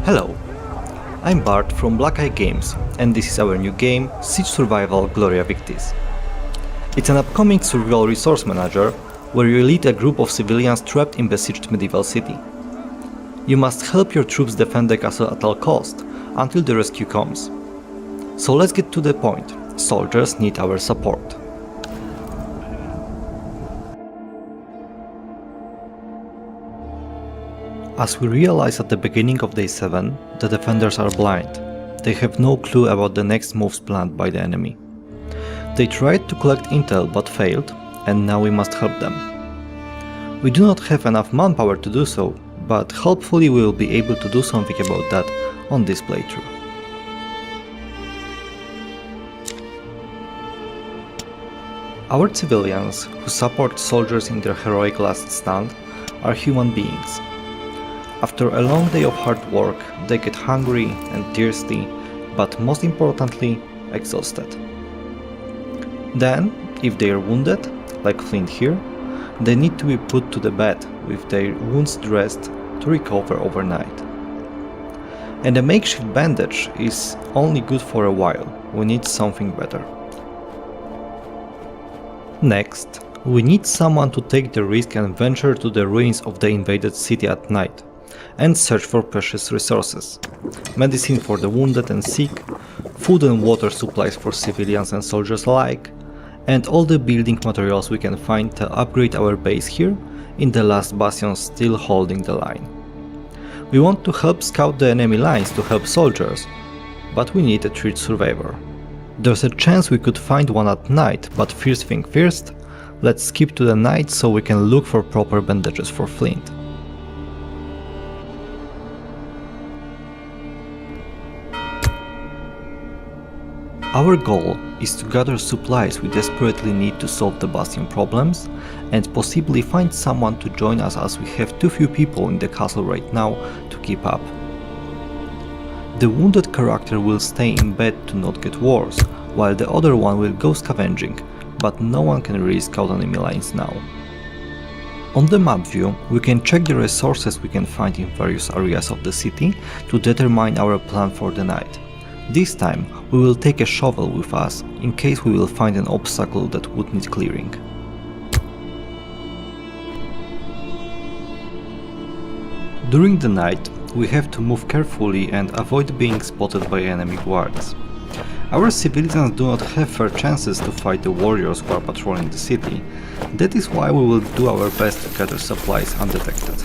Hello, I'm Bart from Black Eye Games, and this is our new game, Siege Survival Gloria Victis. It's an upcoming survival resource manager, where you lead a group of civilians trapped in besieged medieval city. You must help your troops defend the castle at all cost, until the rescue comes. So let's get to the point, soldiers need our support. As we realize at the beginning of day 7, the defenders are blind. They have no clue about the next moves planned by the enemy. They tried to collect intel but failed, and now we must help them. We do not have enough manpower to do so, but hopefully we will be able to do something about that on this playthrough. Our civilians, who support soldiers in their heroic last stand, are human beings. After a long day of hard work, they get hungry and thirsty, but most importantly, exhausted. Then, if they are wounded, like Flint here, they need to be put to the bed with their wounds dressed to recover overnight. And a makeshift bandage is only good for a while, we need something better. Next, we need someone to take the risk and venture to the ruins of the invaded city at night and search for precious resources, medicine for the wounded and sick, food and water supplies for civilians and soldiers alike, and all the building materials we can find to upgrade our base here in the last bastion still holding the line. We want to help scout the enemy lines to help soldiers, but we need a treat survivor. There's a chance we could find one at night, but first thing first, let's skip to the night so we can look for proper bandages for Flint. Our goal is to gather supplies we desperately need to solve the bastion problems, and possibly find someone to join us as we have too few people in the castle right now to keep up. The wounded character will stay in bed to not get worse, while the other one will go scavenging, but no one can really scout enemy lines now. On the map view, we can check the resources we can find in various areas of the city to determine our plan for the night. This time, we will take a shovel with us, in case we will find an obstacle that would need clearing. During the night, we have to move carefully and avoid being spotted by enemy guards. Our civilians do not have fair chances to fight the warriors who are patrolling the city. That is why we will do our best to gather supplies undetected.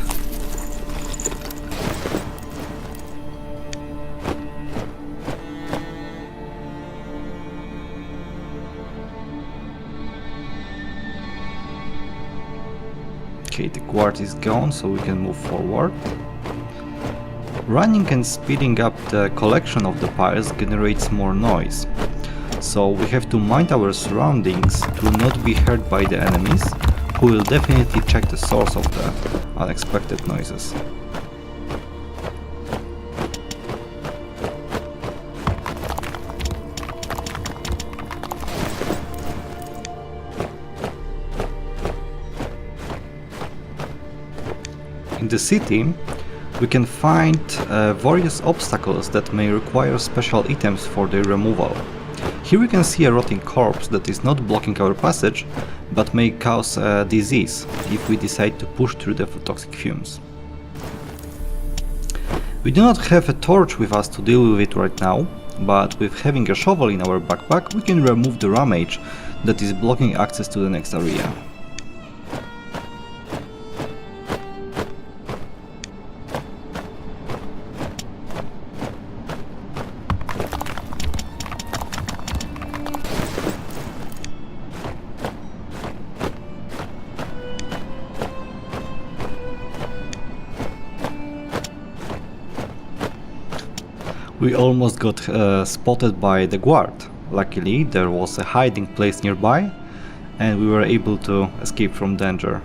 Okay, the guard is gone, so we can move forward. Running and speeding up the collection of the piles generates more noise, so we have to mind our surroundings to not be heard by the enemies, who will definitely check the source of the unexpected noises. In the city, we can find various obstacles that may require special items for their removal. Here we can see a rotting corpse that is not blocking our passage, but may cause a disease if we decide to push through the toxic fumes. We do not have a torch with us to deal with it right now, but with having a shovel in our backpack we can remove the ramage that is blocking access to the next area. We almost got spotted by the guard. Luckily, there was a hiding place nearby, and we were able to escape from danger.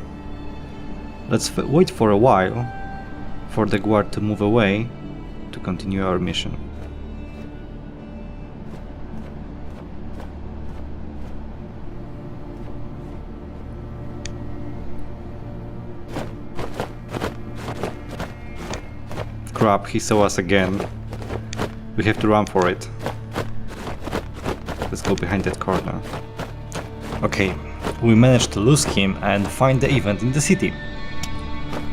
Let's wait for a while for the guard to move away to continue our mission. Crap, he saw us again. We have to run for it. Let's go behind that corner. Okay, we managed to lose him and find the event in the city.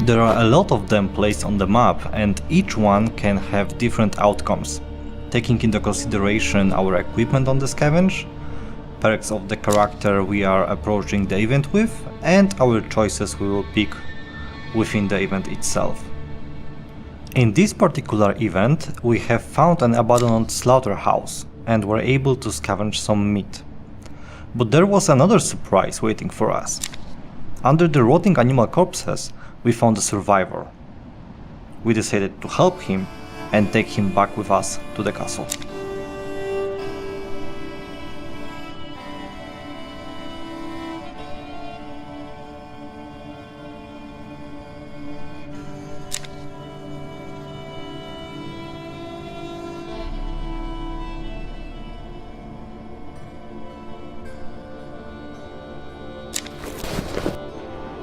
There are a lot of them placed on the map and each one can have different outcomes, taking into consideration our equipment on the scavenge, perks of the character we are approaching the event with, and our choices we will pick within the event itself. In this particular event, we have found an abandoned slaughterhouse and were able to scavenge some meat. But there was another surprise waiting for us. Under the rotting animal corpses, we found a survivor. We decided to help him and take him back with us to the castle.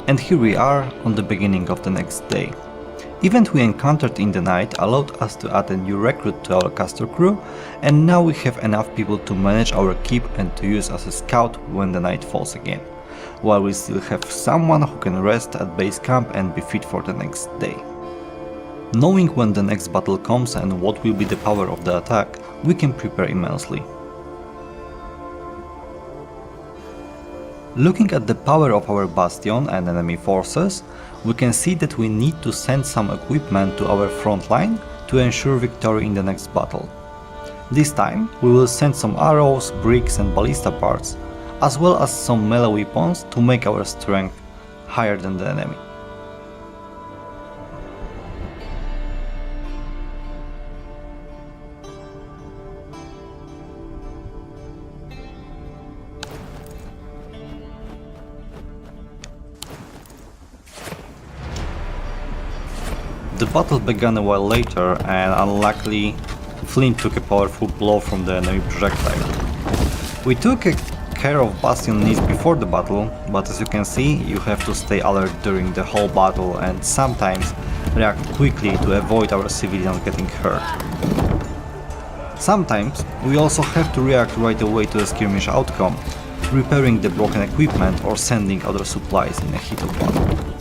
And here we are on the beginning of the next day. Event we encountered in the night allowed us to add a new recruit to our caster crew, and now we have enough people to manage our keep and to use as a scout when the night falls again, while we still have someone who can rest at base camp and be fit for the next day. Knowing when the next battle comes and what will be the power of the attack, we can prepare immensely. Looking at the power of our bastion and enemy forces, we can see that we need to send some equipment to our front line to ensure victory in the next battle. This time we will send some arrows, bricks and ballista parts, as well as some melee weapons to make our strength higher than the enemy. The battle began a while later and unluckily Flint took a powerful blow from the enemy projectile. We took care of bastion needs before the battle, but as you can see, you have to stay alert during the whole battle and sometimes react quickly to avoid our civilians getting hurt. Sometimes we also have to react right away to a skirmish outcome, repairing the broken equipment or sending other supplies in a heat of battle.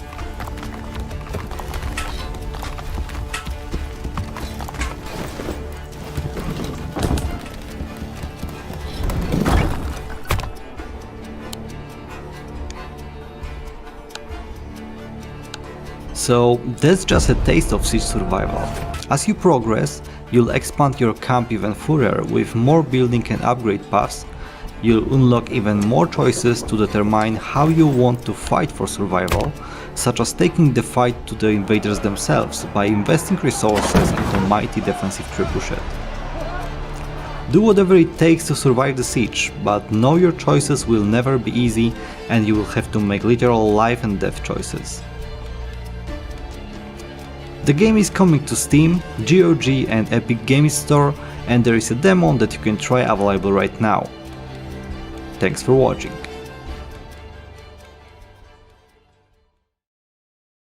So that's just a taste of siege survival. As you progress, you'll expand your camp even further with more building and upgrade paths. You'll unlock even more choices to determine how you want to fight for survival, such as taking the fight to the invaders themselves by investing resources into mighty defensive trebuchet. Do whatever it takes to survive the siege, but know your choices will never be easy and you will have to make literal life and death choices. The game is coming to Steam, GOG and Epic Games Store, and there is a demo that you can try available right now. Thanks for watching.